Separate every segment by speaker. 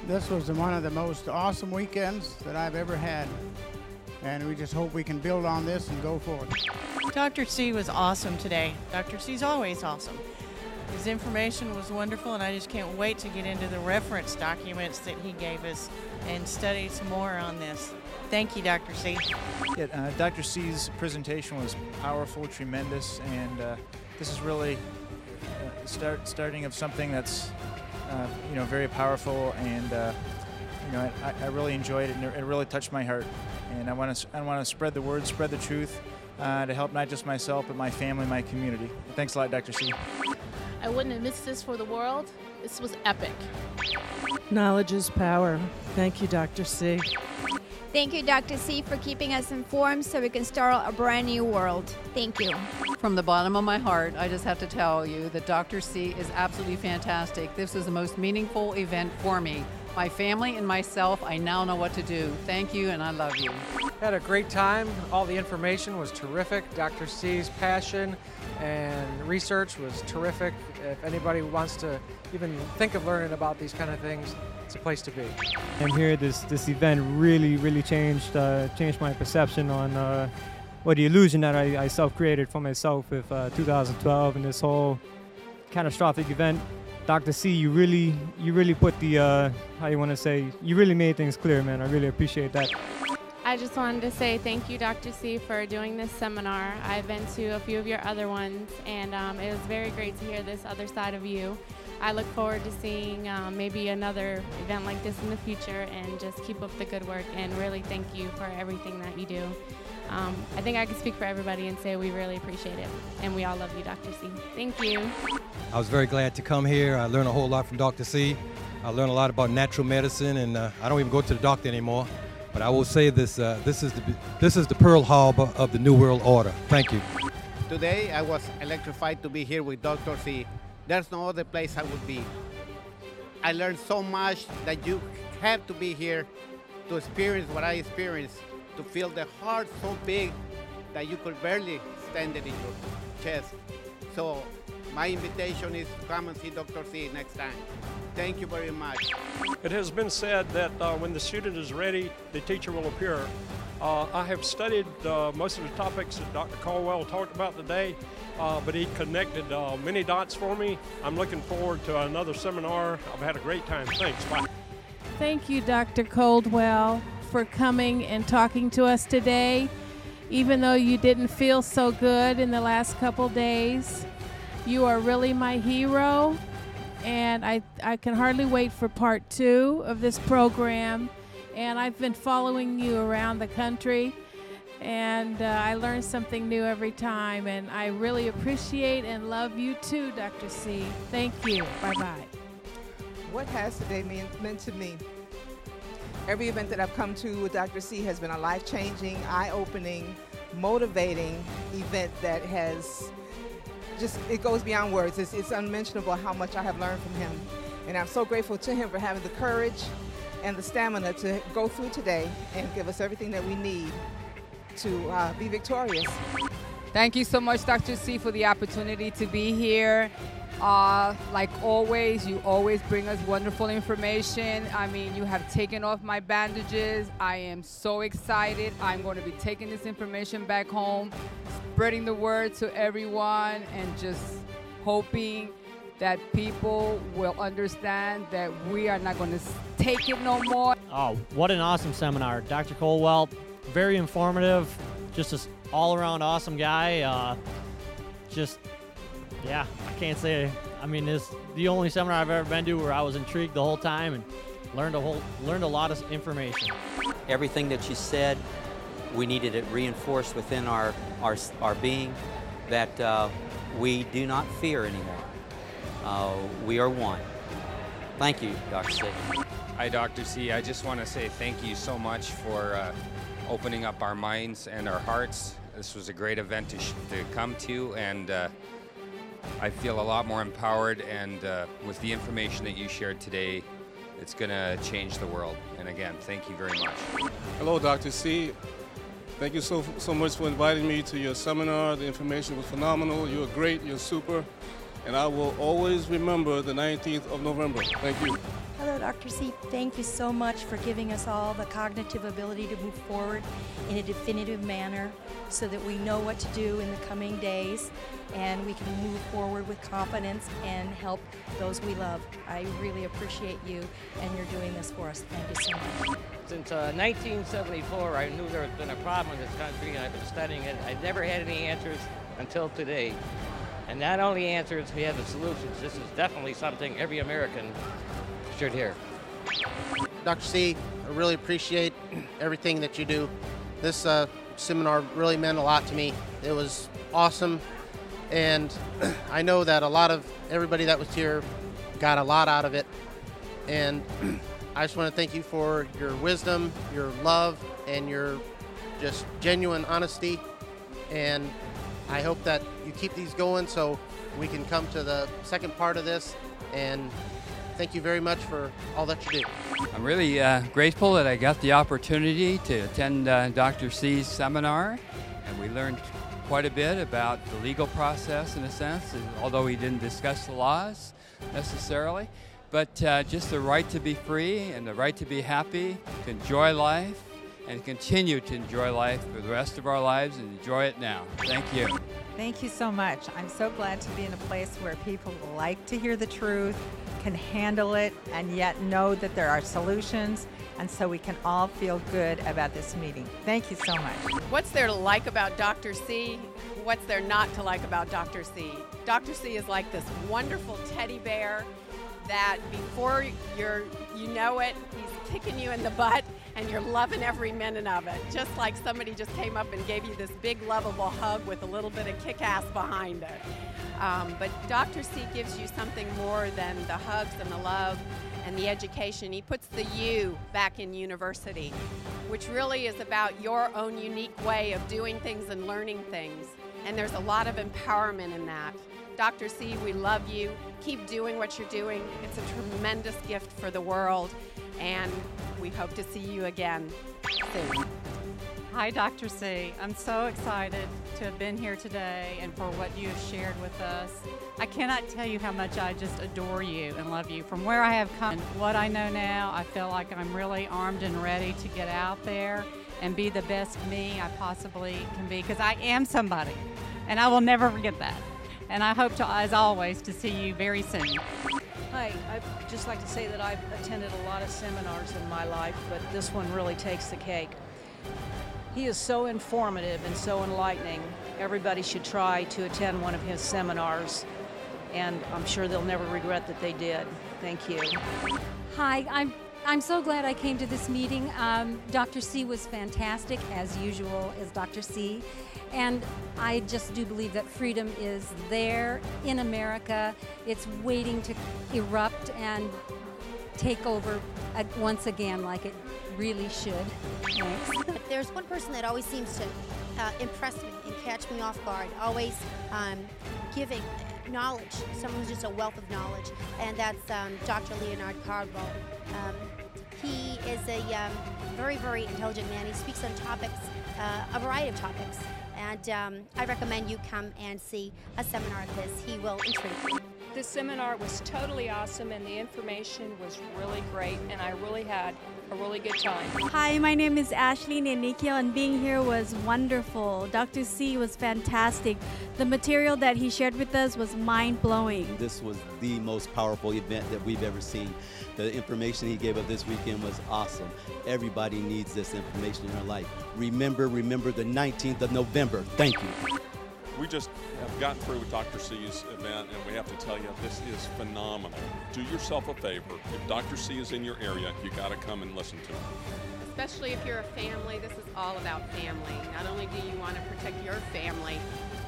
Speaker 1: This was one of the most awesome weekends that I've ever had, and we just hope we can build on this and go forward.
Speaker 2: Dr. C was awesome today. Dr. C's always awesome. His information was wonderful, and I just can't wait to get into the reference documents that he gave us and study some more on this. Thank you, Dr. C.
Speaker 3: Yeah, Dr. C's presentation was powerful, tremendous, and this is really starting of something that's very powerful, and I really enjoyed it, and it really touched my heart. And I want to spread the word, spread the truth, to help not just myself but my family, my community. Thanks a lot, Dr. C.
Speaker 4: I wouldn't have missed this for the world. This was epic.
Speaker 5: Knowledge is power. Thank you, Dr. C.
Speaker 6: Thank you, Dr. C, for keeping us informed so we can start a brand new world. Thank you.
Speaker 7: From the bottom of my heart, I just have to tell you that Dr. C is absolutely fantastic. This is the most meaningful event for me. My family and myself, I now know what to do. Thank you, and I love you.
Speaker 8: Had a great time. All the information was terrific. Dr. C's passion and research was terrific. If anybody wants to even think of learning about these kind of things, it's a place to be.
Speaker 9: I'm here. This event really changed my perception on the illusion that I self-created for myself with 2012 and this whole catastrophic event. Dr. C, you really put the you really made things clear, man. I really appreciate that.
Speaker 10: I just wanted to say thank you, Dr. C, for doing this seminar. I've been to a few of your other ones, and it was very great to hear this other side of you. I look forward to seeing maybe another event like this in the future, and just keep up the good work, and really thank you for everything that you do. I think I can speak for everybody and say we really appreciate it, and we all love you, Dr. C. Thank you.
Speaker 11: I was very glad to come here. I learned a whole lot from Dr. C. I learned a lot about natural medicine, and I don't even go to the doctor anymore. But I will say this: this is the Pearl Harbor of the New World Order. Thank you.
Speaker 12: Today I was electrified to be here with Dr. C. There's no other place I would be. I learned so much that you have to be here to experience what I experienced, to feel the heart so big that you could barely stand it in your chest. So my invitation is to come and see Dr. C next time. Thank you very much.
Speaker 13: It has been said that when the student is ready, the teacher will appear. I have studied most of the topics that Dr. Coldwell talked about today, but he connected many dots for me. I'm looking forward to another seminar. I've had a great time. Thanks. Bye.
Speaker 14: Thank you, Dr. Coldwell, for coming and talking to us today. Even though you didn't feel so good in the last couple days, you are really my hero. And I can hardly wait for part 2 of this program. And I've been following you around the country, and I learn something new every time. And I really appreciate and love you too, Dr. C. Thank you. Bye-bye.
Speaker 15: What has today meant to me? Every event that I've come to with Dr. C has been a life-changing, eye-opening, motivating event that has it goes beyond words. It's unmentionable how much I have learned from him. And I'm so grateful to him for having the courage and the stamina to go through today and give us everything that we need to be victorious.
Speaker 16: Thank you so much, Dr. C, for the opportunity to be here. Like always, you always bring us wonderful information. I mean, you have taken off my bandages. I am so excited. I'm going to be taking this information back home, spreading the word to everyone, and just hoping that people will understand that we are not going to take it no more.
Speaker 17: Oh, what an awesome seminar. Dr. Coldwell, very informative, just an all-around awesome guy. Yeah, I can't say. I mean, it's the only seminar I've ever been to where I was intrigued the whole time and learned a lot of information.
Speaker 18: Everything that you said, we needed it reinforced within our being, that we do not fear anymore. We are one. Thank you, Dr. C.
Speaker 19: Hi, Dr. C. I just want to say thank you so much for opening up our minds and our hearts. This was a great event to come to, and I feel a lot more empowered, and with the information that you shared today, it's going to change the world. And again, thank you very much.
Speaker 20: Hello, Dr. C. Thank you so much for inviting me to your seminar. The information was phenomenal. You're great. You're super. And I will always remember the 19th of November. Thank you.
Speaker 21: Hello, Dr. C. Thank you so much for giving us all the cognitive ability to move forward in a definitive manner so that we know what to do in the coming days and we can move forward with confidence and help those we love. I really appreciate you and you're doing this for us. Thank you so much.
Speaker 22: Since 1974, I knew there had been a problem in this country, and I've been studying it. I never had any answers until today. And not only answers, we have the solutions. This is definitely something every American should hear.
Speaker 23: Dr. C, I really appreciate everything that you do. This seminar really meant a lot to me. It was awesome, and I know that a lot of everybody that was here got a lot out of it. And I just want to thank you for your wisdom, your love, and your just genuine honesty. And I hope that you keep these going so we can come to the second part of this. And thank you very much for all that you do.
Speaker 24: I'm really grateful that I got the opportunity to attend Dr. C's seminar, and we learned quite a bit about the legal process in a sense, although he didn't discuss the laws necessarily. But just the right to be free and the right to be happy, to enjoy life, and continue to enjoy life for the rest of our lives and enjoy it now. Thank you.
Speaker 25: Thank you so much. I'm so glad to be in a place where people like to hear the truth, can handle it, and yet know that there are solutions, and so we can all feel good about this meeting. Thank you so much.
Speaker 26: What's there to like about Dr. C? What's there not to like about Dr. C? Dr. C is like this wonderful teddy bear that before you know it, he's kicking you in the butt and you're loving every minute of it. Just like somebody just came up and gave you this big lovable hug with a little bit of kick-ass behind it. But Dr. C gives you something more than the hugs and the love and the education. He puts the you back in university, which really is about your own unique way of doing things and learning things. And there's a lot of empowerment in that. Dr. C, we love you. Keep doing what you're doing. It's a tremendous gift for the world, and we hope to see you again soon.
Speaker 27: Hi, Dr. C. I'm so excited to have been here today and for what you have shared with us. I cannot tell you how much I just adore you and love you. From where I have come and what I know now, I feel like I'm really armed and ready to get out there and be the best me I possibly can be, because I am somebody, and I will never forget that. And I hope to, as always, to see you very soon.
Speaker 28: Hi, I'd just like to say that I've attended a lot of seminars in my life, but this one really takes the cake. He is so informative and so enlightening. Everybody should try to attend one of his seminars, and I'm sure they'll never regret that they did. Thank you.
Speaker 29: Hi, I'm so glad I came to this meeting. Dr. C was fantastic, as usual, as Dr. C. And I just do believe that freedom is there in America. It's waiting to erupt and take over once again like it really should. Thanks.
Speaker 30: But there's one person that always seems to impress me and catch me off guard, always giving knowledge, someone who's just a wealth of knowledge, and that's Dr. Leonardcoldwell. He is a very, very intelligent man. He speaks on topics, a variety of topics, and I recommend you come and see a seminar of his. He will intrigue you.
Speaker 31: This seminar was totally awesome, and the information was really great, and I really had a really good time.
Speaker 32: Hi, my name is Ashley Nenikio, and being here was wonderful. Dr. C was fantastic. The material that he shared with us was mind-blowing.
Speaker 33: This was the most powerful event that we've ever seen. The information he gave us this weekend was awesome. Everybody needs this information in their life. Remember the 19th of November. Thank you.
Speaker 34: We just have gotten through with Dr. C's event, and we have to tell you, this is phenomenal. Do yourself a favor. If Dr. C is in your area, you got to come and listen to him.
Speaker 26: Especially if you're a family, this is all about family. Not only do you want to protect your family,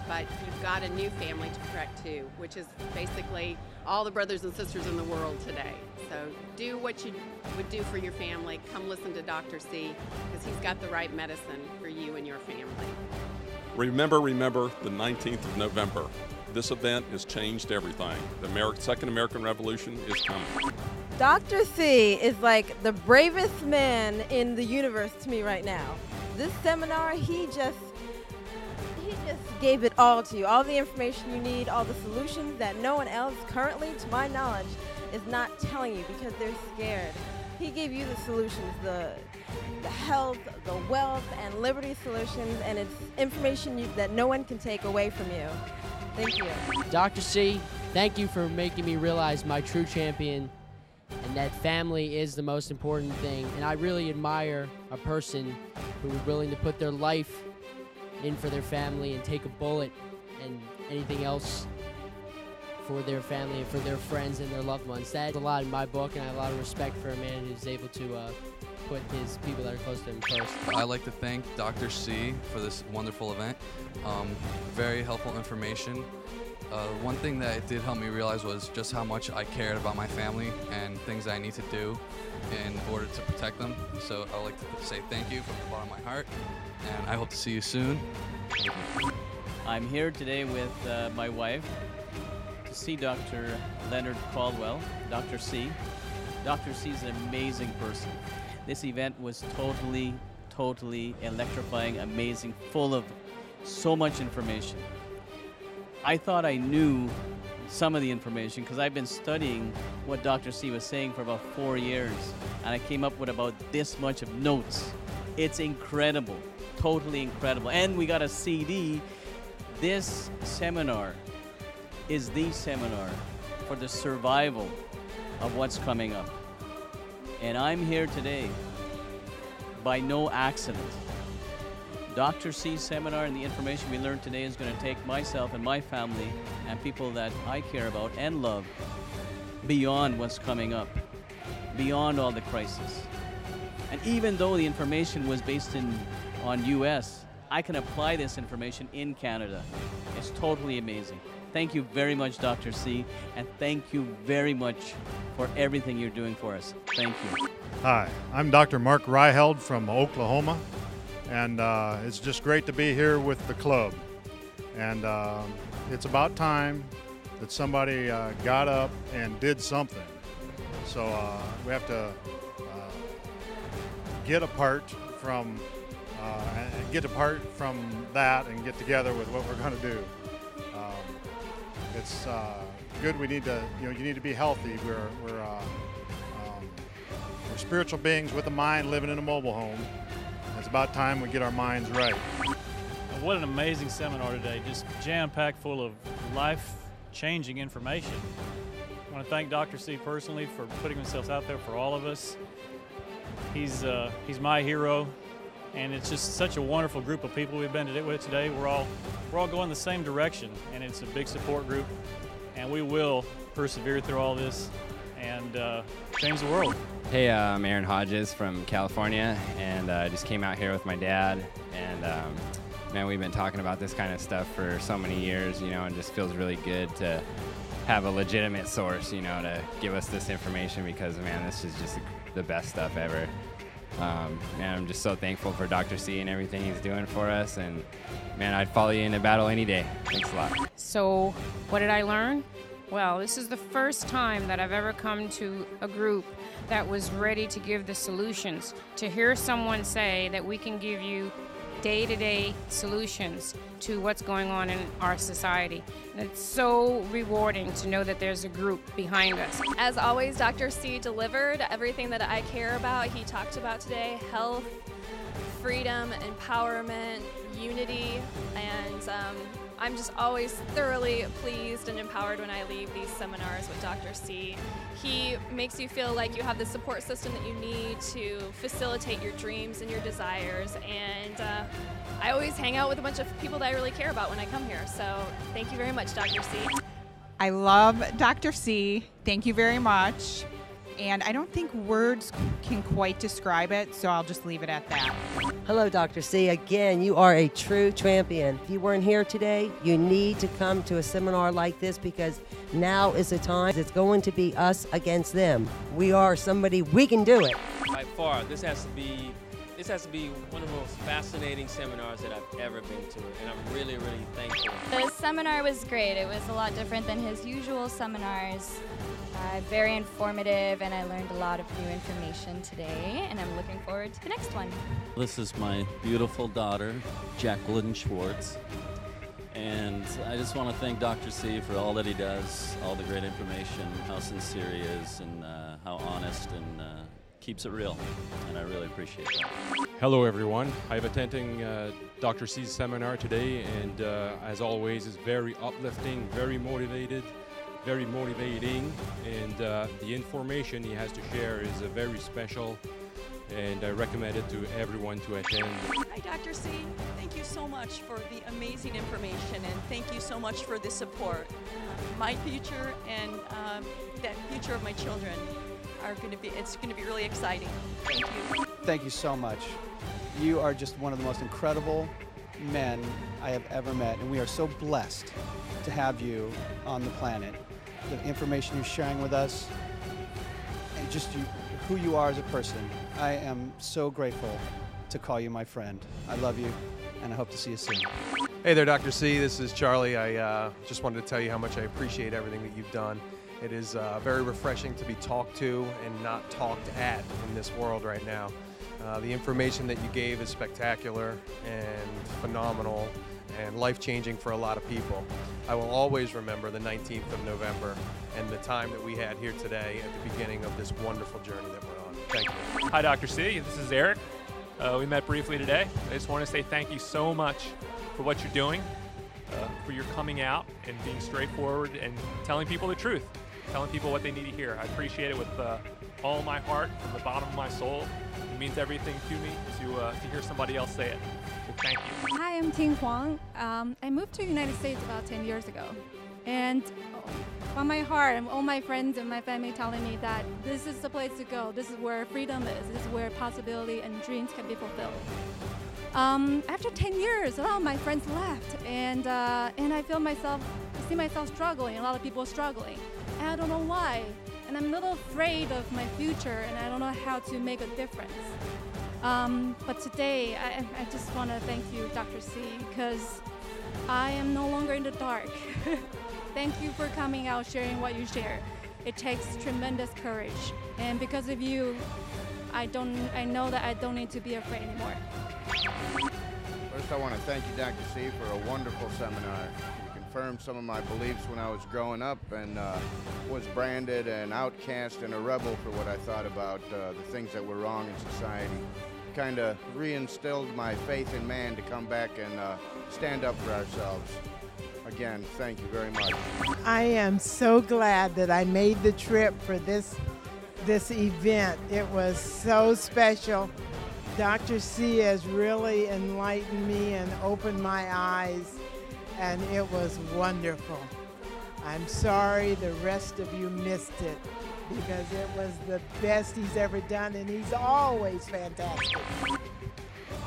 Speaker 26: but you've got a new family to protect too, which is basically all the brothers and sisters in the world today. So do what you would do for your family. Come listen to Dr. C, because he's got the right medicine for you and your family.
Speaker 34: Remember the 19th of November. This event has changed everything. The Second American Revolution is coming.
Speaker 35: Dr. C is like the bravest man in the universe to me right now. This seminar, he just gave it all to you. All the information you need, all the solutions that no one else currently, to my knowledge,
Speaker 28: is not telling you because they're scared. He gave you the solutions, the health, the wealth, and liberty solutions, and it's information that no one can take away from you. Thank you.
Speaker 1: Dr. C, thank you for making me realize my true champion and that family is the most important thing. And I really admire a person who is willing to put their life in for their family and take a bullet and anything else for their family and for their friends and their loved ones. That's a lot in my book, and I have a lot of respect for a man who's able to put his people that are close to him first.
Speaker 2: I'd like to thank Dr. C for this wonderful event. Very helpful information. One thing that it did help me realize was just how much I cared about my family and things I need to do in order to protect them. So I'd like to say thank you from the bottom of my heart, and I hope to see you soon.
Speaker 3: I'm here today with my wife to see Dr. Leonard Coldwell, Dr. C. Dr. C is an amazing person. This event was totally electrifying, amazing, full of so much information. I thought I knew some of the information because I've been studying what Dr. C was saying for about 4 years, and I came up with about this much of notes. It's incredible, totally incredible. And we got a CD. This seminar is the seminar for the survival of what's coming up. And I'm here today by no accident. Dr. C's seminar and the information we learned today is going to take myself and my family and people that I care about and love beyond what's coming up, beyond all the crisis. And even though the information was based on US, I can apply this information in Canada. It's totally amazing. Thank you very much, Dr. C, and thank you very much for everything you're doing for us. Thank you.
Speaker 4: Hi, I'm Dr. Mark Ryheld from Oklahoma, and it's just great to be here with the club. And it's about time that somebody got up and did something. So we have to get apart from that and get together with what we're going to do. It's good. We need to, you need to be healthy. We're spiritual beings with a mind living in a mobile home. It's about time we get our minds right.
Speaker 5: What an amazing seminar today, just jam-packed full of life-changing information. I want to thank Dr. C personally for putting himself out there for all of us. He's my hero, and it's just such a wonderful group of people we've been with today. We're all going the same direction, and it's a big support group, and we will persevere through all this and change the world.
Speaker 6: Hey, I'm Aaron Hodges from California, and I just came out here with my dad, and man, we've been talking about this kind of stuff for so many years, and it just feels really good to have a legitimate source, to give us this information, because man, this is just the best stuff ever. Man, I'm just so thankful for Dr. C and everything he's doing for us, and man, I'd follow you into battle any day. Thanks a lot.
Speaker 7: So what did I learn? Well, this is the first time that I've ever come to a group that was ready to give the solutions. To hear someone say that we can give you day-to-day solutions to what's going on in our society. And it's so rewarding to know that there's a group behind us.
Speaker 8: As always, Dr. C delivered everything that I care about. He talked about today: health, freedom, empowerment, unity, and I'm just always thoroughly pleased and empowered when I leave these seminars with Dr. C. He makes you feel like you have the support system that you need to facilitate your dreams and your desires, and I always hang out with a bunch of people that I really care about when I come here, so thank you very much, Dr. C.
Speaker 9: I love Dr. C. Thank you very much. And I don't think words can quite describe it, so I'll just leave it at that.
Speaker 10: Hello, Dr. C. Again, you are a true champion. If you weren't here today, you need to come to a seminar like this, because now is the time. It's going to be us against them. We are somebody, we can do it.
Speaker 11: By far, this has to be one of the most fascinating seminars that I've ever been to, and I'm really, really thankful.
Speaker 12: The seminar was great. It was a lot different than his usual seminars. Very informative, and I learned a lot of new information today, and I'm looking forward to the next one.
Speaker 13: This is my beautiful daughter, Jacqueline Schwartz, And I just want to thank Dr. C for all that he does, all the great information, how sincere he is, and how honest and keeps it real. And I really appreciate that.
Speaker 14: Hello everyone. I'm attending Dr. C's seminar today, and as always is very uplifting, very motivating, and the information he has to share is very special, and I recommend it to everyone to attend.
Speaker 15: Hi Dr. C, thank you so much for the amazing information, and thank you so much for the support. My future and the future of my children it's going to be really exciting. Thank you.
Speaker 16: Thank you so much. You are just one of the most incredible men I have ever met, and we are so blessed to have you on the planet. The information you're sharing with us, and just who you are as a person. I am so grateful to call you my friend. I love you, and I hope to see you soon.
Speaker 17: Hey there, Dr. C. This is Charlie. I just wanted to tell you how much I appreciate everything that you've done. It is very refreshing to be talked to and not talked at in this world right now. The information that you gave is spectacular and phenomenal and life-changing for a lot of people. I will always remember the 19th of November and the time that we had here today at the beginning of this wonderful journey that we're on. Thank you.
Speaker 18: Hi, Dr. C. This is Eric. We met briefly today. I just want to say thank you so much for what you're doing, for your coming out and being straightforward and telling people the truth, telling people what they need to hear. I appreciate it with all my heart, from the bottom of my soul. It means everything to me to hear somebody else say it. So thank you.
Speaker 19: Hi, I'm Ting Huang. I moved to the United States about 10 years ago. And from my heart, and all my friends and my family telling me that this is the place to go. This is where freedom is. This is where possibility and dreams can be fulfilled. After 10 years, a lot of my friends left, and I see myself struggling. A lot of people are struggling, and I don't know why. And I'm a little afraid of my future, and I don't know how to make a difference. But today, I just want to thank you, Dr. C, because I am no longer in the dark. Thank you for coming out, sharing what you share. It takes tremendous courage, and because of you, I know that I don't need to be afraid anymore.
Speaker 20: First, I want to thank you, Dr. C, for a wonderful seminar. You confirmed some of my beliefs when I was growing up and was branded an outcast and a rebel for what I thought about the things that were wrong in society. Kind of reinstilled my faith in man to come back and stand up for ourselves. Again, thank you very much.
Speaker 21: I am so glad that I made the trip for this event. It was so special. Dr. C has really enlightened me and opened my eyes, and it was wonderful. I'm sorry the rest of you missed it, because it was the best he's ever done, and he's always fantastic.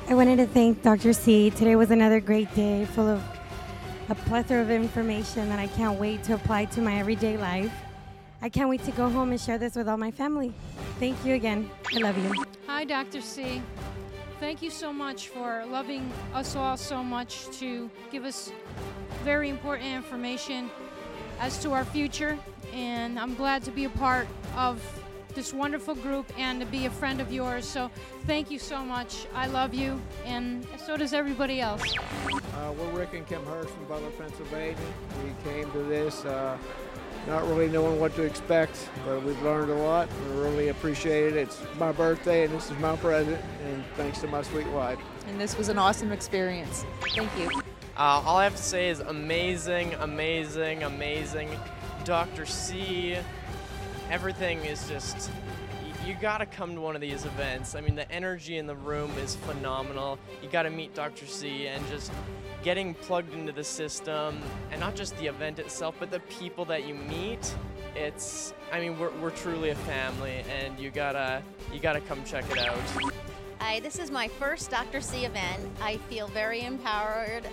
Speaker 22: I wanted to thank Dr. C. Today was another great day full of a plethora of information that I can't wait to apply to my everyday life. I can't wait to go home and share this with all my family. Thank you again. I love you.
Speaker 7: Hi, Dr. C. Thank you so much for loving us all so much to give us very important information as to our future. And I'm glad to be a part of this wonderful group and to be a friend of yours. So thank you so much. I love you, and so does everybody else.
Speaker 23: We're Rick and Kim Hurst from Butler, Pennsylvania. We came to this not really knowing what to expect, but we've learned a lot. We really appreciate it. It's my birthday, and this is my present, and thanks to my sweet wife.
Speaker 24: And this was an awesome experience. Thank you.
Speaker 25: All I have to say is amazing, amazing, amazing. Dr. C, everything is just, you gotta come to one of these events. I mean, the energy in the room is phenomenal. You gotta meet Dr. C, and just getting plugged into the system, and not just the event itself, but the people that you meet. I mean, we're truly a family, and you gotta come check it out.
Speaker 27: Hi, this is my first Dr. C event. I feel very empowered.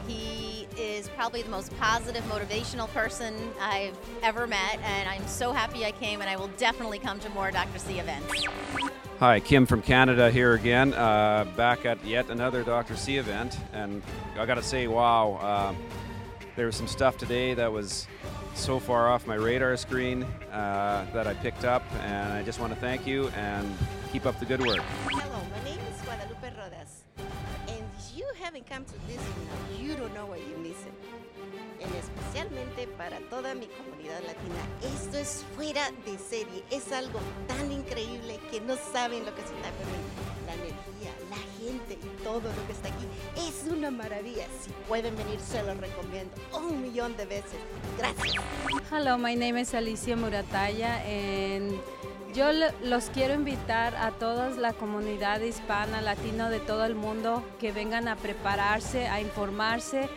Speaker 27: He is probably the most positive, motivational person I've ever met, and I'm so happy I came, and I will definitely come to more Dr. C events.
Speaker 29: Hi, Kim from Canada here again, back at yet another Dr. C event, and I gotta say, wow, there was some stuff today that was so far off my radar screen that I picked up, and I just want to thank you and keep up the good work.
Speaker 36: Hello, my name is Guadalupe Rodas, and
Speaker 1: you haven't come to this seminar, you don't know what you're missing. En especialmente para toda mi comunidad latina, esto es fuera de serie, es algo tan increíble que no saben lo que se está perdiendo. La energía, la gente y todo lo que está aquí es una maravilla. Si pueden venir, se los recomiendo 1,000,000 de veces. Gracias.
Speaker 2: Hello, my name is Alicia Murataya and yo los quiero invitar a toda la comunidad hispana, latino de todo el mundo que vengan a prepararse, a informarse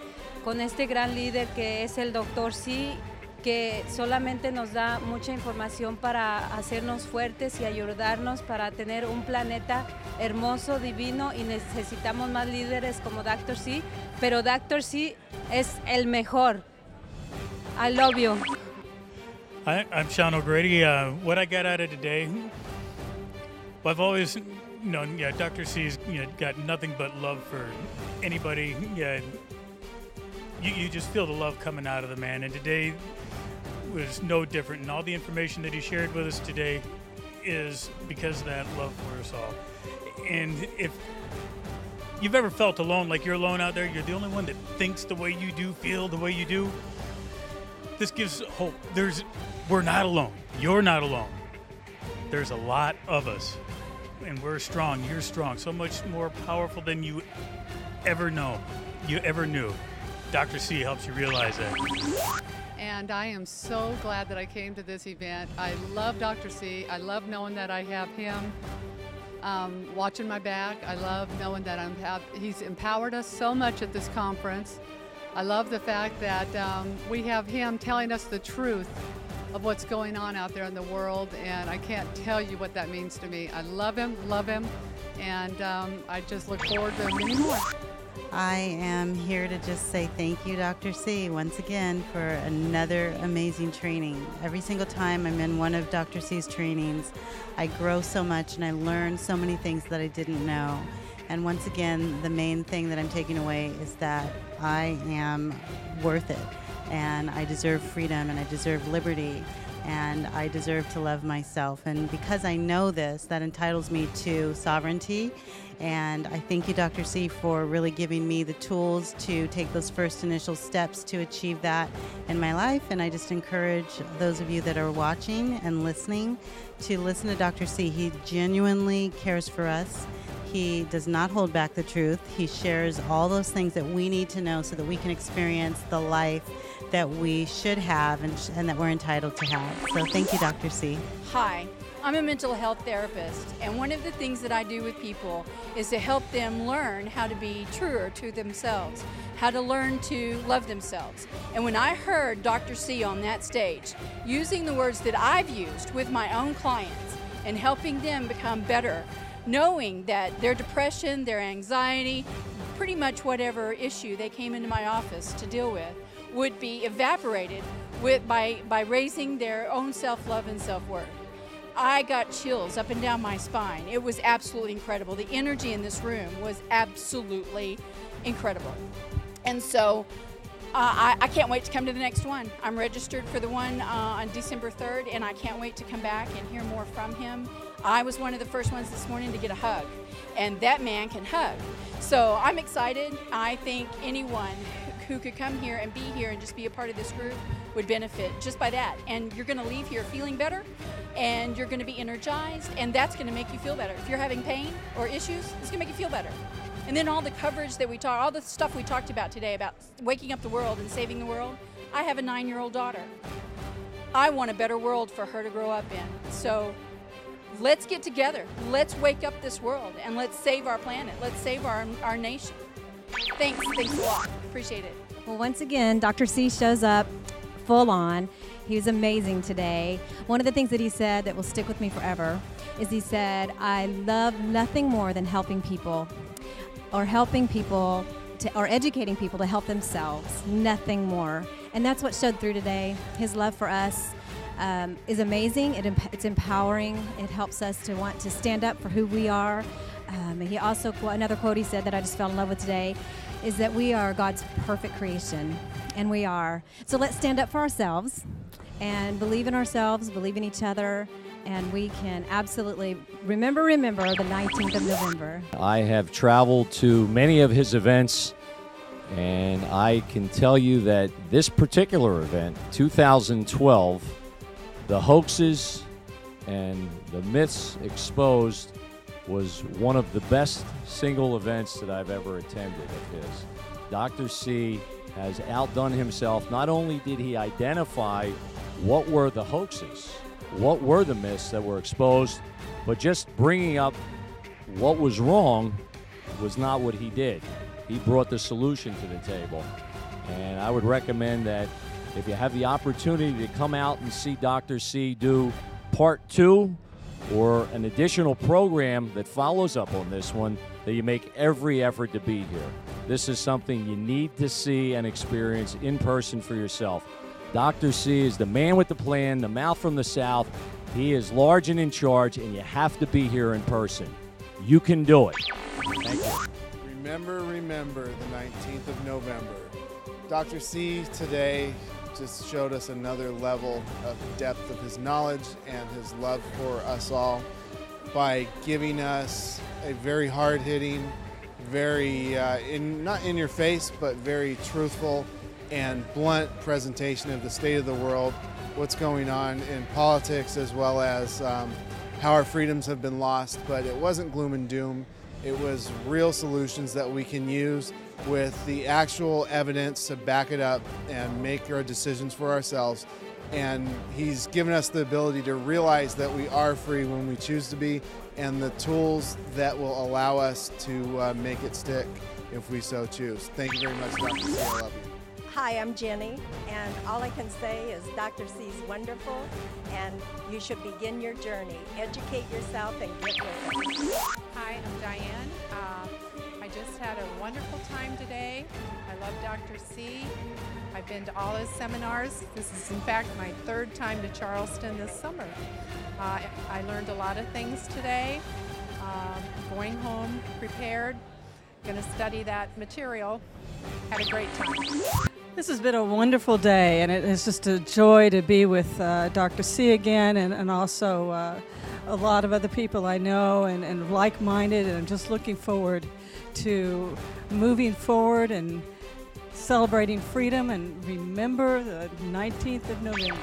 Speaker 2: con este gran líder que es el dr.c, que solamente nos da mucha información para hacernos fuertes y ayudarnos para tener un planeta hermoso, divino, y necesitamos más líderes como dr.c, pero dr.c es el mejor. I love you.
Speaker 3: I'm Sean O'Grady. What I got out of today, well, I've always known, Dr. C's got nothing but love for anybody. You just feel the love coming out of the man, and today was no different. And all the information that he shared with us today is because of that love for us all. And if you've ever felt alone, like you're alone out there, you're the only one that thinks the way you do, feel the way you do, this gives hope. We're not alone. You're not alone. There's a lot of us, and we're strong. You're strong. So much more powerful than you ever knew. Dr. C helps you realize that.
Speaker 4: And I am so glad that I came to this event. I love Dr. C. I love knowing that I have him watching my back. I love knowing that he's empowered us so much at this conference. I love the fact that we have him telling us the truth of what's going on out there in the world, and I can't tell you what that means to me. I love him, and I just look forward to many more.
Speaker 5: I am here to just say thank you, Dr. C, once again for another amazing training. Every single time I'm in one of Dr. C's trainings, I grow so much and I learn so many things that I didn't know. And once again, the main thing that I'm taking away is that I am worth it, and I deserve freedom, and I deserve liberty, and I deserve to love myself. And because I know this, that entitles me to sovereignty. And I thank you, Dr. C, for really giving me the tools to take those first initial steps to achieve that in my life. And I just encourage those of you that are watching and listening to listen to Dr. C. He genuinely cares for us. He does not hold back the truth. He shares all those things that we need to know so that we can experience the life that we should have and that we're entitled to have. So thank you, Dr. C.
Speaker 6: Hi, I'm a mental health therapist, and one of the things that I do with people is to help them learn how to be truer to themselves, how to learn to love themselves. And when I heard Dr. C on that stage using the words that I've used with my own clients and helping them become better, knowing that their depression, their anxiety, pretty much whatever issue they came into my office to deal with would be evaporated by raising their own self-love and self-worth. I got chills up and down my spine. It was absolutely incredible. The energy in this room was absolutely incredible. And so I can't wait to come to the next one. I'm registered for the one on December 3rd, and I can't wait to come back and hear more from him. I was one of the first ones this morning to get a hug, and that man can hug. So I'm excited. I think anyone who could come here and be here and just be a part of this group would benefit just by that. And you're gonna leave here feeling better, and you're gonna be energized, and that's gonna make you feel better. If you're having pain or issues, it's gonna make you feel better. And then all the coverage that all the stuff we talked about today about waking up the world and saving the world. I have a 9-year-old daughter. I want a better world for her to grow up in. So let's get together. Let's wake up this world, and let's save our planet. Let's save our nation. Thanks a lot. Appreciate it.
Speaker 8: Well, once again, Dr. C shows up full on. He was amazing today. One of the things that he said that will stick with me forever is he said, I love nothing more than helping people or educating people to help themselves. Nothing more. And that's what showed through today. His love for us is amazing. It's empowering. It helps us to want to stand up for who we are. He also, another quote he said that I just fell in love with today is that we are God's perfect creation, and we are. So let's stand up for ourselves and believe in ourselves, believe in each other, and we can absolutely remember the 19th of November.
Speaker 9: I have traveled to many of his events, and I can tell you that this particular event, 2012, the hoaxes and the myths exposed, was one of the best single events that I've ever attended of his. Dr. C has outdone himself. Not only did he identify what were the hoaxes, what were the myths that were exposed, but just bringing up what was wrong was not what he did. He brought the solution to the table. And I would recommend that if you have the opportunity to come out and see Dr. C do part 2 or an additional program that follows up on this one, that you make every effort to be here. This is something you need to see and experience in person for yourself. Dr. C is the man with the plan, the mouth from the south. He is large and in charge, and you have to be here in person. You can do it. Thank you.
Speaker 10: Remember the 19th of November. Dr. C today just showed us another level of depth of his knowledge and his love for us all by giving us a very hard-hitting, very, not in your face, but very truthful and blunt presentation of the state of the world, what's going on in politics, as well as how our freedoms have been lost. But it wasn't gloom and doom. It was real solutions that we can use with the actual evidence to back it up and make our decisions for ourselves. And he's given us the ability to realize that we are free when we choose to be, and the tools that will allow us to make it stick if we so choose. Thank you very much, Dr. C. I love you.
Speaker 11: Hi, I'm Jenny, and all I can say is Dr. C is wonderful, and you should begin your journey. Educate yourself and get with it.
Speaker 12: Hi, I'm Diane. I just had a wonderful time today. I love Dr. C. I've been to all his seminars. This is, in fact, my 3rd time to Charleston this summer. I learned a lot of things today. Going home prepared, going to study that material. Had a great time.
Speaker 13: This has been a wonderful day, and it is just a joy to be with Dr. C again, and also a lot of other people I know and like-minded, and I'm just looking forward to moving forward and celebrating freedom, and remember the 19th of November.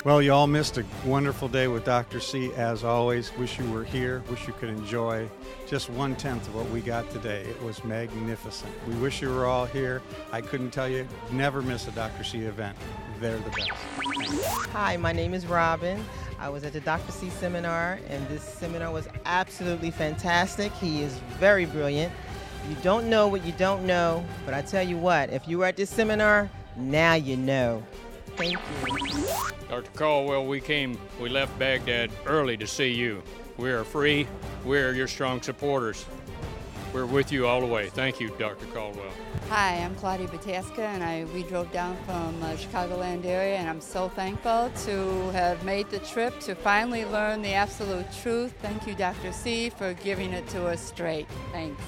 Speaker 14: Well, you all missed a wonderful day with Dr. C, as always. Wish you were here. Wish you could enjoy just 1/10 of what we got today. It was magnificent. We wish you were all here. I couldn't tell you, never miss a Dr. C event. They're the best. Thank you.
Speaker 15: Hi, my name is Robin. I was at the Dr. C seminar, and this seminar was absolutely fantastic. He is very brilliant. You don't know what you don't know, but I tell you what, if you were at this seminar, now you know. Thank you.
Speaker 26: Dr. Coldwell, we left Baghdad early to see you. We are free. We are your strong supporters. We're with you all the way. Thank you, Dr. Coldwell.
Speaker 28: Hi, I'm Claudia Bataska, and we drove down from Chicagoland area, and I'm so thankful to have made the trip to finally learn the absolute truth. Thank you, Dr. C, for giving it to us straight. Thanks.